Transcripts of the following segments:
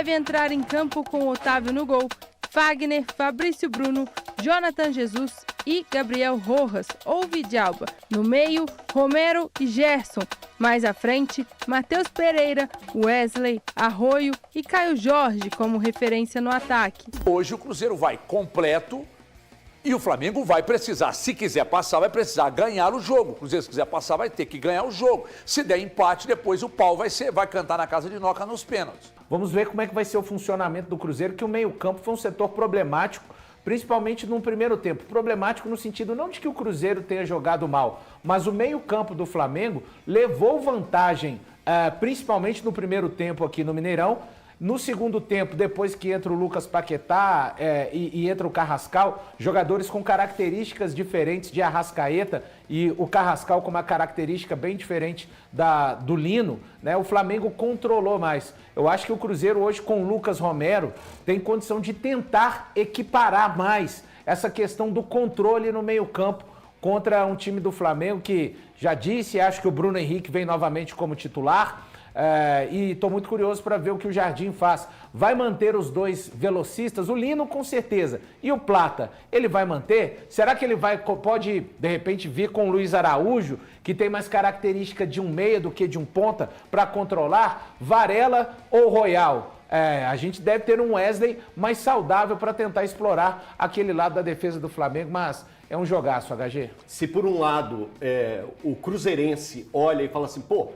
Deve entrar em campo com Otávio no gol, Fagner, Fabrício Bruno, Jonathan Jesus e Gabriel Rojas ou Vidalba. No meio, Romero e Gerson. Mais à frente, Matheus Pereira, Wesley, Arroio e Caio Jorge como referência no ataque. Hoje o Cruzeiro vai completo e o Flamengo vai precisar, se quiser passar, vai precisar ganhar o jogo. O Cruzeiro, se quiser passar, vai ter que ganhar o jogo. Se der empate, depois o pau vai cantar na casa de Noca nos pênaltis. Vamos ver como é que vai ser o funcionamento do Cruzeiro, que o meio-campo foi um setor problemático, principalmente no primeiro tempo. Problemático no sentido não de que o Cruzeiro tenha jogado mal, mas o meio-campo do Flamengo levou vantagem, principalmente no primeiro tempo aqui no Mineirão. No segundo tempo, depois que entra o Lucas Paquetá e entra o Carrascal, jogadores com características diferentes de Arrascaeta e o Carrascal com uma característica bem diferente do Lino, né? O Flamengo controlou mais. Eu acho que o Cruzeiro hoje com o Lucas Romero tem condição de tentar equiparar mais essa questão do controle no meio-campo contra um time do Flamengo que, já disse, acho que o Bruno Henrique vem novamente como titular. E estou muito curioso para ver o que o Jardim faz. Vai manter os dois velocistas? O Lino com certeza. E o Plata, ele vai manter? Será que ele pode de repente vir com o Luiz Araújo, que tem mais característica de um meia do que de um ponta, para controlar? Varela ou Royal? A gente deve ter um Wesley mais saudável para tentar explorar aquele lado da defesa do Flamengo, mas é um jogaço, HG. Se por um lado o cruzeirense olha e fala assim, pô,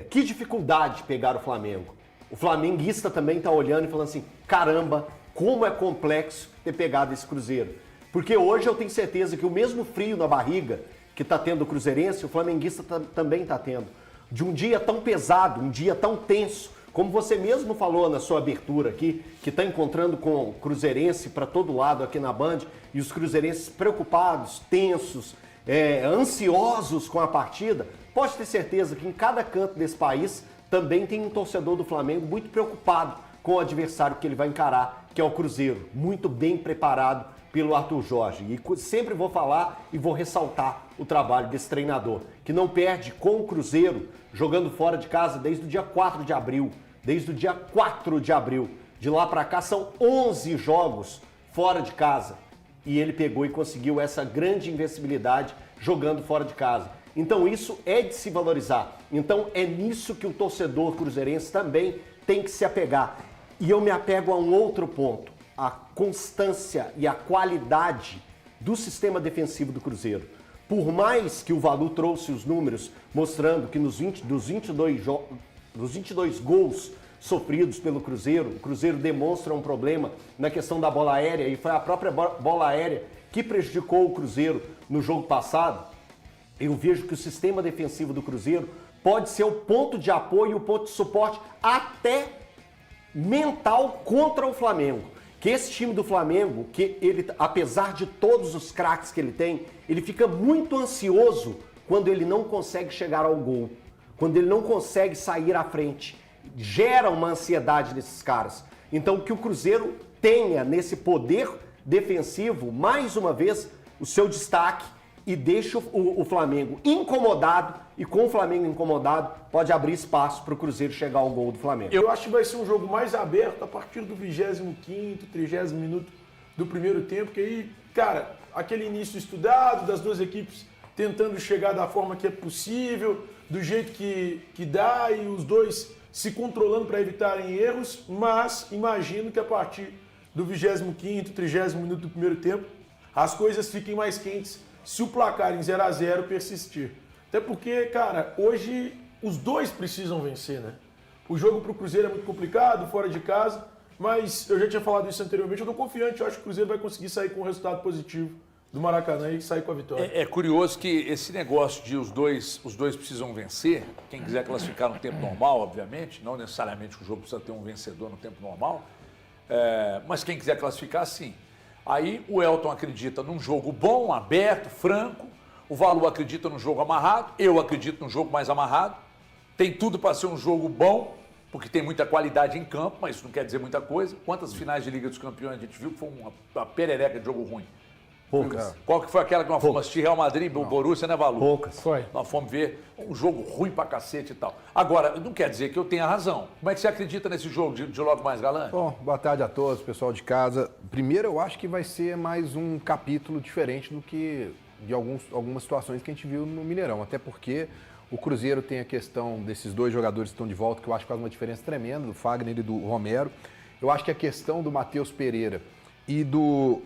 que dificuldade pegar o Flamengo. O flamenguista também está olhando e falando assim, caramba, como é complexo ter pegado esse Cruzeiro. Porque hoje eu tenho certeza que o mesmo frio na barriga que está tendo o cruzeirense, o flamenguista também está tendo. De um dia tão pesado, um dia tão tenso, como você mesmo falou na sua abertura aqui, que está encontrando com o cruzeirense para todo lado aqui na Band, e os cruzeirenses preocupados, tensos, ansiosos com a partida. Pode ter certeza que em cada canto desse país também tem um torcedor do Flamengo muito preocupado com o adversário que ele vai encarar, que é o Cruzeiro, muito bem preparado pelo Arthur Jorge. E sempre vou falar e vou ressaltar o trabalho desse treinador, que não perde com o Cruzeiro jogando fora de casa desde o dia 4 de abril. Desde o dia 4 de abril. De lá para cá são 11 jogos fora de casa. E ele pegou e conseguiu essa grande invencibilidade jogando fora de casa. Então isso é de se valorizar. Então é nisso que o torcedor cruzeirense também tem que se apegar. E eu me apego a um outro ponto, a constância e a qualidade do sistema defensivo do Cruzeiro. Por mais que o Valu trouxe os números mostrando que dos 22 gols sofridos pelo Cruzeiro, o Cruzeiro demonstra um problema na questão da bola aérea, e foi a própria bola aérea que prejudicou o Cruzeiro no jogo passado. Eu vejo que o sistema defensivo do Cruzeiro pode ser o ponto de apoio, o ponto de suporte até mental contra o Flamengo. Que esse time do Flamengo, que ele, apesar de todos os craques que ele tem, ele fica muito ansioso quando ele não consegue chegar ao gol, quando ele não consegue sair à frente. Gera uma ansiedade nesses caras. Então que o Cruzeiro tenha nesse poder defensivo, mais uma vez, o seu destaque, e deixa o Flamengo incomodado, e com o Flamengo incomodado pode abrir espaço para o Cruzeiro chegar ao gol do Flamengo. Eu acho que vai ser um jogo mais aberto a partir do 25º, 30º minuto do primeiro tempo, que aí, cara, aquele início estudado das duas equipes tentando chegar da forma que é possível, do jeito que dá, e os dois se controlando para evitarem erros, mas imagino que a partir do 25º, 30º minuto do primeiro tempo, as coisas fiquem mais quentes se o placar em 0-0 persistir. Até porque, cara, hoje os dois precisam vencer, né? O jogo pro Cruzeiro é muito complicado, fora de casa, mas eu já tinha falado isso anteriormente, eu tô confiante, eu acho que o Cruzeiro vai conseguir sair com um resultado positivo do Maracanã e sair com a vitória. É curioso que esse negócio de os dois precisam vencer, quem quiser classificar no tempo normal, obviamente, não necessariamente o jogo precisa ter um vencedor no tempo normal, mas quem quiser classificar, sim. Aí o Elton acredita num jogo bom, aberto, franco, o Valu acredita num jogo amarrado, eu acredito num jogo mais amarrado, tem tudo para ser um jogo bom, porque tem muita qualidade em campo, mas isso não quer dizer muita coisa. Quantas finais de Liga dos Campeões a gente viu que foi uma perereca de jogo ruim? Poucas. Qual que foi aquela que nós fomos assistir? Real Madrid, o Borussia, né, Valu? Poucas. Foi. Nós fomos ver um jogo ruim pra cacete e tal. Agora, não quer dizer que eu tenha razão. Como é que você acredita nesse jogo de logo mais, Galante? Bom, boa tarde a todos, pessoal de casa. Primeiro, eu acho que vai ser mais um capítulo diferente do que de algumas situações que a gente viu no Mineirão. Até porque o Cruzeiro tem a questão desses dois jogadores que estão de volta, que eu acho que faz uma diferença tremenda, do Fagner e do Romero. Eu acho que a questão do Matheus Pereira e do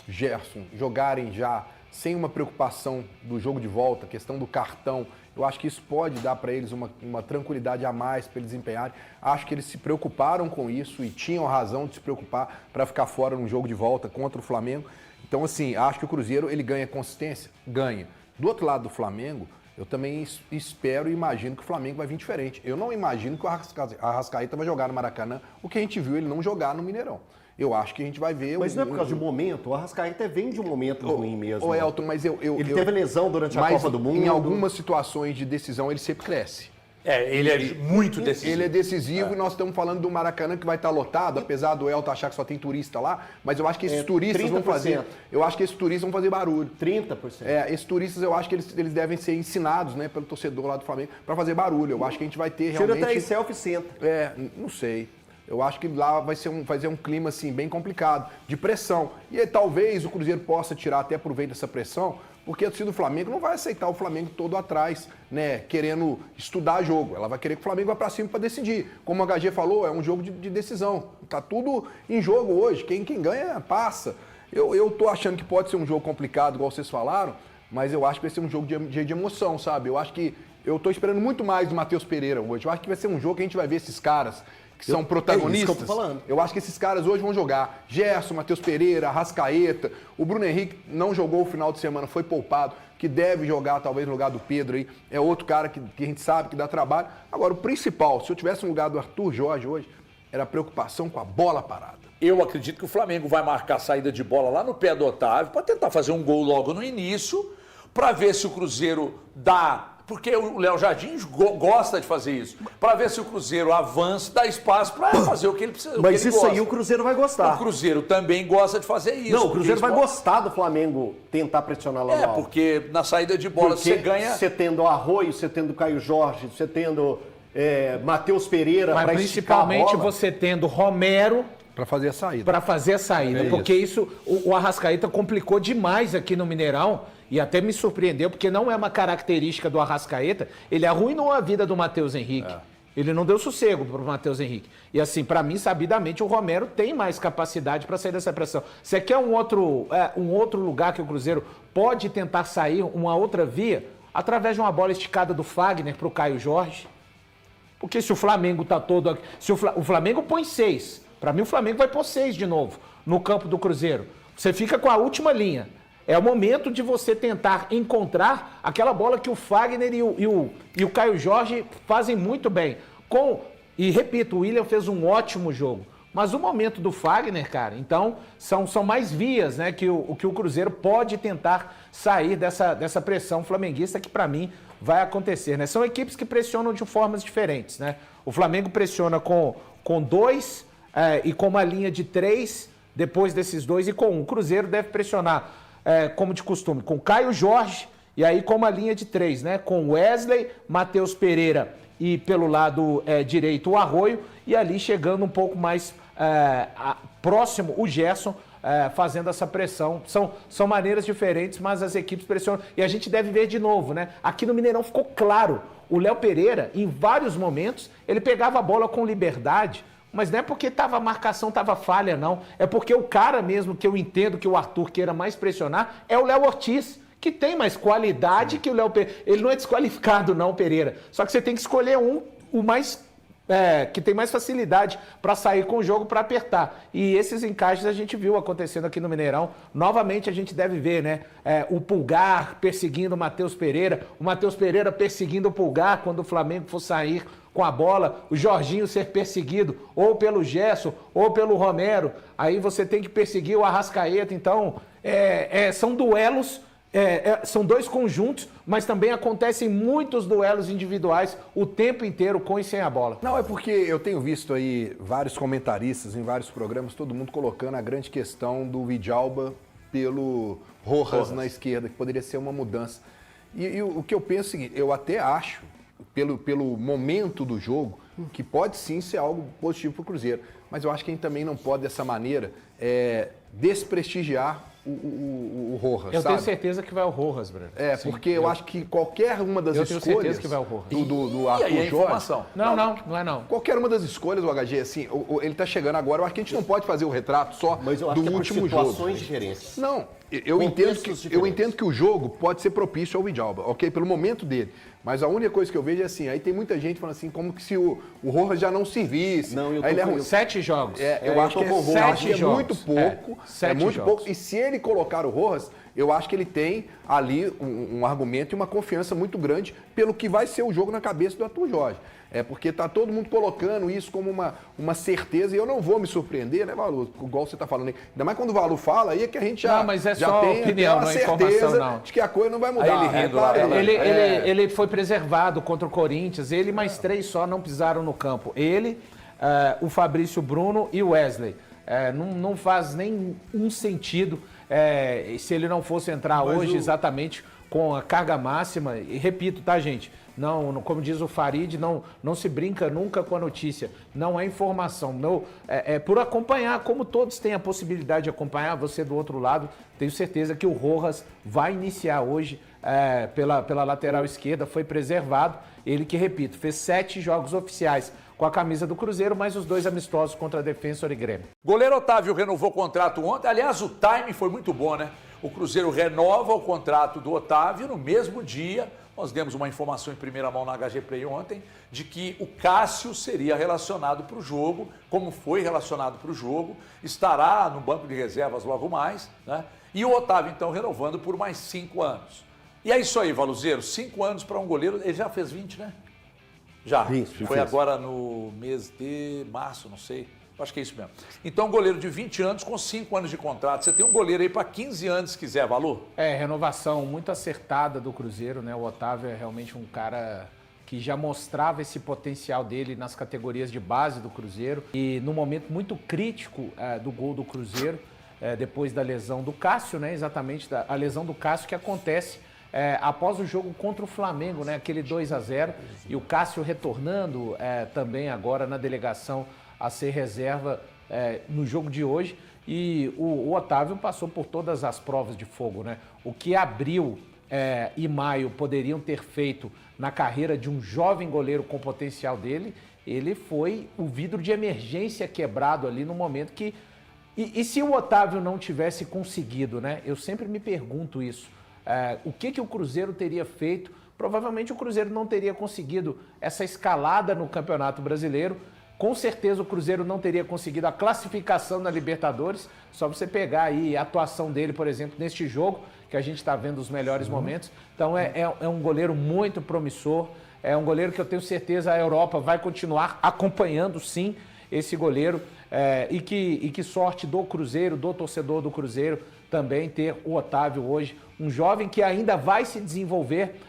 Gerson jogarem já sem uma preocupação do jogo de volta, questão do cartão, eu acho que isso pode dar para eles uma tranquilidade a mais para eles desempenharem. Acho que eles se preocuparam com isso e tinham razão de se preocupar para ficar fora num jogo de volta contra o Flamengo. Então, assim, acho que o Cruzeiro ele ganha consistência? Ganha. Do outro lado do Flamengo, eu também espero e imagino que o Flamengo vai vir diferente. Eu não imagino que o Arrascaeta vai jogar no Maracanã, o que a gente viu ele não jogar no Mineirão. Eu acho que a gente vai ver... Mas não é por causa de momento, o Arrascaeta vem de um momento ruim mesmo. Ô Elton, mas ele teve lesão durante a Copa do Mundo. Em algumas situações de decisão ele sempre cresce. Ele é muito decisivo. Ele é decisivo e nós estamos falando do Maracanã que vai estar lotado, apesar do Elton achar que só tem turista lá, mas eu acho que esses turistas 30%. Vão fazer... Eu acho que esses turistas vão fazer barulho. 30%. Esses turistas eu acho que eles devem ser ensinados, né, pelo torcedor lá do Flamengo para fazer barulho. Eu acho que a gente vai ter realmente... Tira até em selfie-center. Não sei. Eu acho que lá vai ser um clima assim, bem complicado, de pressão. E aí, talvez o Cruzeiro possa tirar até proveito dessa pressão, porque a torcida do Flamengo não vai aceitar o Flamengo todo atrás, né, querendo estudar jogo. Ela vai querer que o Flamengo vá para cima para decidir. Como o HG falou, é um jogo de decisão. Tá tudo em jogo hoje. Quem ganha, passa. Eu tô achando que pode ser um jogo complicado, igual vocês falaram, mas eu acho que vai ser um jogo de emoção, sabe? Eu acho que eu tô esperando muito mais do Matheus Pereira hoje. Eu acho que vai ser um jogo que a gente vai ver esses caras que são protagonistas. É isso que eu tô falando. Eu acho que esses caras hoje vão jogar. Gerson, Matheus Pereira, Arrascaeta. O Bruno Henrique não jogou o final de semana, foi poupado, que deve jogar talvez no lugar do Pedro aí. É outro cara que a gente sabe que dá trabalho. Agora, o principal, se eu tivesse no lugar do Arthur Jorge hoje, era a preocupação com a bola parada. Eu acredito que o Flamengo vai marcar a saída de bola lá no pé do Otávio para tentar fazer um gol logo no início, para ver se o Cruzeiro dá... Porque o Léo Jardim gosta de fazer isso. Para ver se o Cruzeiro avança, dá espaço para fazer o que ele precisa. Mas isso aí o Cruzeiro vai gostar. O Cruzeiro também gosta de fazer isso. Não, o Cruzeiro vai gostar do Flamengo tentar pressionar lá no alto. Porque na saída de bola você ganha... Você tendo Arroio, você tendo Caio Jorge, você tendo Matheus Pereira para esticar a bola. Principalmente você tendo Romero... Para fazer a saída. Para fazer a saída. Porque isso, o Arrascaeta complicou demais aqui no Mineirão e até me surpreendeu, porque não é uma característica do Arrascaeta. Ele arruinou a vida do Matheus Henrique. Ele não deu sossego para o Matheus Henrique. E assim, para mim, sabidamente, o Romero tem mais capacidade para sair dessa pressão. Você quer um outro lugar que o Cruzeiro pode tentar sair, uma outra via, através de uma bola esticada do Fagner para o Caio Jorge? Porque se o Flamengo está todo aqui... O Flamengo põe 6. Para mim, o Flamengo vai pôr 6 de novo no campo do Cruzeiro. Você fica com a última linha. É o momento de você tentar encontrar aquela bola que o Fagner e o Caio Jorge fazem muito bem. E repito, o William fez um ótimo jogo. Mas o momento do Fagner, cara, então, são mais vias, né, que o Cruzeiro pode tentar sair dessa pressão flamenguista que, para mim, vai acontecer, né? São equipes que pressionam de formas diferentes, né? O Flamengo pressiona com 2... e com uma linha de 3, depois desses 2, e com 1. O Cruzeiro deve pressionar, como de costume, com Caio Jorge, e aí com uma linha de 3, né? Com Wesley, Matheus Pereira e pelo lado direito o Arroio, e ali chegando um pouco mais próximo o Gerson, fazendo essa pressão. São maneiras diferentes, mas as equipes pressionam. E a gente deve ver de novo, né? Aqui no Mineirão ficou claro, o Léo Pereira, em vários momentos, ele pegava a bola com liberdade. Mas não é porque a marcação estava falha, não. É porque o cara mesmo, que eu entendo que o Arthur queira mais pressionar, é o Léo Ortiz, que tem mais qualidade que o Léo Pereira. Ele não é desqualificado, não, Pereira. Só que você tem que escolher o mais... que tem mais facilidade para sair com o jogo, para apertar. E esses encaixes a gente viu acontecendo aqui no Mineirão. Novamente a gente deve ver, né? O Pulgar perseguindo o Matheus Pereira, o Matheus Pereira perseguindo o Pulgar quando o Flamengo for sair com a bola, o Jorginho ser perseguido ou pelo Gerson ou pelo Romero. Aí você tem que perseguir o Arrascaeta. Então, são duelos... são 2 conjuntos, mas também acontecem muitos duelos individuais o tempo inteiro com e sem a bola. Não, é porque eu tenho visto aí vários comentaristas em vários programas, todo mundo colocando a grande questão do Vidalba pelo Rojas na esquerda, que poderia ser uma mudança. E o que eu penso é o seguinte, eu até acho, pelo momento do jogo, que pode sim ser algo positivo para o Cruzeiro, mas eu acho que a gente também não pode, dessa maneira, desprestigiar o Rojas, Eu sabe? tenho certeza que vai o Rojas, Breno. Porque eu acho que qualquer uma das Eu tenho escolhas certeza que vai o Rojas. do E Arthur aí a Jorge... informação? Não é não. Qualquer uma das escolhas, o HG, assim, ele tá chegando agora, eu acho que a gente não pode fazer o retrato só Mas eu acho do que é por último situações jogo. diferentes. Não, eu entendo que o jogo pode ser propício ao Vidalba, ok? Pelo momento dele. Mas a única coisa que eu vejo é assim, aí tem muita gente falando assim, como que se o Rojas já não servisse. Não, eu tô aí ele é com- ruim. 7 jogos. Eu acho que tô com o Rojas. eu acho que é 7 jogos. muito pouco. É 7 muito jogos. pouco. E se ele colocar o Rojas, eu acho que ele tem ali um argumento e uma confiança muito grande pelo que vai ser o jogo na cabeça do Arthur Jorge. Porque tá todo mundo colocando isso como uma certeza e eu não vou me surpreender, né, Valu? Igual você tá falando aí. Ainda mais quando o Valu fala, aí é que a gente já, Não, mas é já só tem opinião, aquela não é informação, certeza não. de que a coisa não vai mudar. Aí ele rindo lá, Ele foi preservado contra o Corinthians. Ele mais 3 só não pisaram no campo. Ele, o Fabrício Bruno e o Wesley. Não faz nem um sentido se ele não fosse entrar hoje exatamente com a carga máxima. E repito, tá, gente? Não, como diz o Farid, não se brinca nunca com a notícia. Não é informação. Não, é por acompanhar, como todos têm a possibilidade de acompanhar, você do outro lado, tenho certeza que o Rojas vai iniciar hoje pela lateral esquerda, foi preservado. Ele que, repito, fez 7 jogos oficiais com a camisa do Cruzeiro, mais os 2 amistosos contra a Defensor e Grêmio. Goleiro Otávio renovou o contrato ontem. Aliás, o timing foi muito bom, né? O Cruzeiro renova o contrato do Otávio no mesmo dia. Nós demos uma informação em primeira mão na HG Play ontem de que o Cássio seria relacionado para o jogo, como foi relacionado para o jogo, estará no banco de reservas logo mais, né? E o Otávio, então, renovando por mais 5 anos. E é isso aí, Valuzeiro, 5 anos para um goleiro, ele já fez 20, né? Já. Isso, Foi fez. agora no mês de março, não sei. Acho que é isso mesmo. Então, um goleiro de 20 anos com 5 anos de contrato. Você tem um goleiro aí para 15 anos se quiser, Valu? Renovação muito acertada do Cruzeiro, né? O Otávio é realmente um cara que já mostrava esse potencial dele nas categorias de base do Cruzeiro. E no momento muito crítico do gol do Cruzeiro, depois da lesão do Cássio, né? Exatamente a lesão do Cássio que acontece após o jogo contra o Flamengo, né? Aquele 2-0. E o Cássio retornando também agora na delegação a ser reserva no jogo de hoje. E o Otávio passou por todas as provas de fogo, né? O que Abril e Maio poderiam ter feito na carreira de um jovem goleiro com o potencial dele, ele foi o vidro de emergência quebrado ali no momento que... E se o Otávio não tivesse conseguido, né? Eu sempre me pergunto isso. O que o Cruzeiro teria feito? Provavelmente o Cruzeiro não teria conseguido essa escalada no Campeonato Brasileiro. Com certeza o Cruzeiro não teria conseguido a classificação na Libertadores. Só você pegar aí a atuação dele, por exemplo, neste jogo, que a gente está vendo os melhores momentos. Então é um goleiro muito promissor. É um goleiro que eu tenho certeza a Europa vai continuar acompanhando, sim, esse goleiro. E que sorte do Cruzeiro, do torcedor do Cruzeiro, também ter o Otávio hoje. Um jovem que ainda vai se desenvolver,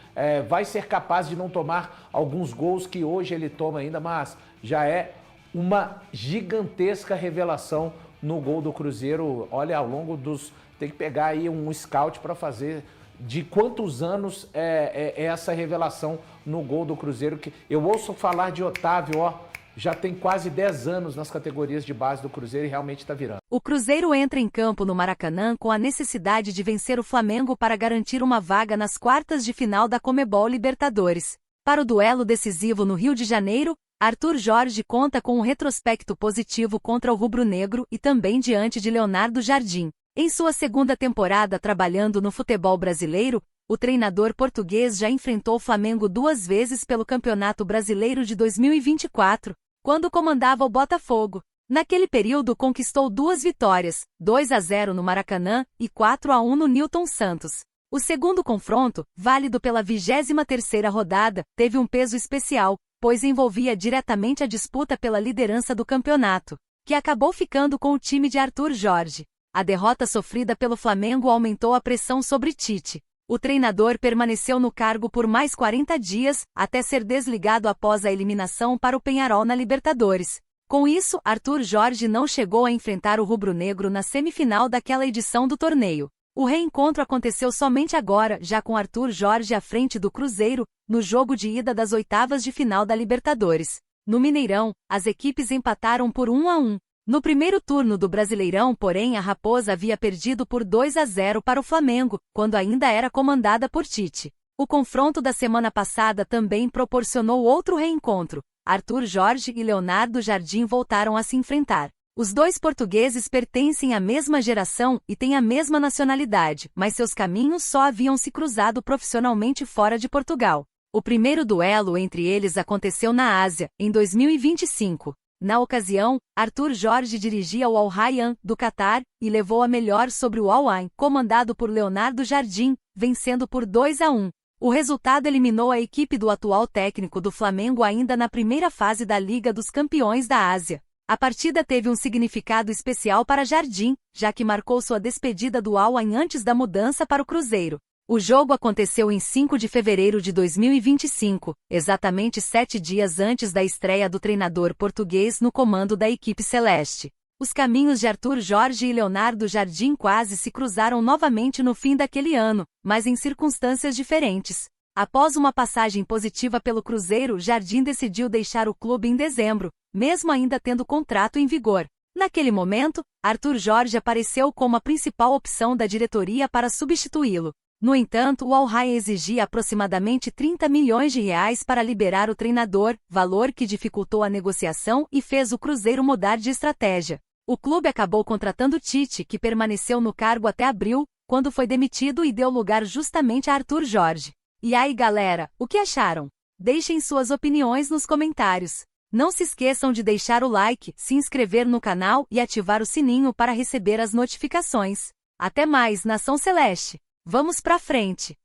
vai ser capaz de não tomar alguns gols que hoje ele toma ainda, mas já é uma gigantesca revelação no gol do Cruzeiro. Olha, ao longo dos... Tem que pegar aí um scout para fazer de quantos anos é essa revelação no gol do Cruzeiro. Que eu ouço falar de Otávio, já tem quase 10 anos nas categorias de base do Cruzeiro e realmente está virando. O Cruzeiro entra em campo no Maracanã com a necessidade de vencer o Flamengo para garantir uma vaga nas quartas de final da Conmebol Libertadores. Para o duelo decisivo no Rio de Janeiro, Arthur Jorge conta com um retrospecto positivo contra o rubro-negro e também diante de Leonardo Jardim. Em sua segunda temporada trabalhando no futebol brasileiro, o treinador português já enfrentou o Flamengo 2 vezes pelo Campeonato Brasileiro de 2024, quando comandava o Botafogo. Naquele período conquistou 2 vitórias, 2-0 no Maracanã e 4-1 no Newton Santos. O segundo confronto, válido pela 23ª rodada, teve um peso especial, pois envolvia diretamente a disputa pela liderança do campeonato, que acabou ficando com o time de Arthur Jorge. A derrota sofrida pelo Flamengo aumentou a pressão sobre Tite. O treinador permaneceu no cargo por mais 40 dias, até ser desligado após a eliminação para o Peñarol na Libertadores. Com isso, Arthur Jorge não chegou a enfrentar o rubro-negro na semifinal daquela edição do torneio. O reencontro aconteceu somente agora, já com Arthur Jorge à frente do Cruzeiro, no jogo de ida das oitavas de final da Libertadores. No Mineirão, as equipes empataram por 1-1. No primeiro turno do Brasileirão, porém, a Raposa havia perdido por 2-0 para o Flamengo, quando ainda era comandada por Tite. O confronto da semana passada também proporcionou outro reencontro. Arthur Jorge e Leonardo Jardim voltaram a se enfrentar. Os dois portugueses pertencem à mesma geração e têm a mesma nacionalidade, mas seus caminhos só haviam se cruzado profissionalmente fora de Portugal. O primeiro duelo entre eles aconteceu na Ásia, em 2025. Na ocasião, Arthur Jorge dirigia o Al Rayyan, do Catar, e levou a melhor sobre o Al Ain, comandado por Leonardo Jardim, vencendo por 2-1. O resultado eliminou a equipe do atual técnico do Flamengo ainda na primeira fase da Liga dos Campeões da Ásia. A partida teve um significado especial para Jardim, já que marcou sua despedida do Al Ain antes da mudança para o Cruzeiro. O jogo aconteceu em 5 de fevereiro de 2025, exatamente 7 dias antes da estreia do treinador português no comando da equipe celeste. Os caminhos de Arthur Jorge e Leonardo Jardim quase se cruzaram novamente no fim daquele ano, mas em circunstâncias diferentes. Após uma passagem positiva pelo Cruzeiro, Jardim decidiu deixar o clube em dezembro, mesmo ainda tendo contrato em vigor. Naquele momento, Arthur Jorge apareceu como a principal opção da diretoria para substituí-lo. No entanto, o Al Rayyan exigia aproximadamente 30 milhões de reais para liberar o treinador, valor que dificultou a negociação e fez o Cruzeiro mudar de estratégia. O clube acabou contratando Tite, que permaneceu no cargo até abril, quando foi demitido e deu lugar justamente a Arthur Jorge. E aí, galera, o que acharam? Deixem suas opiniões nos comentários. Não se esqueçam de deixar o like, se inscrever no canal e ativar o sininho para receber as notificações. Até mais, Nação Celeste! Vamos pra frente!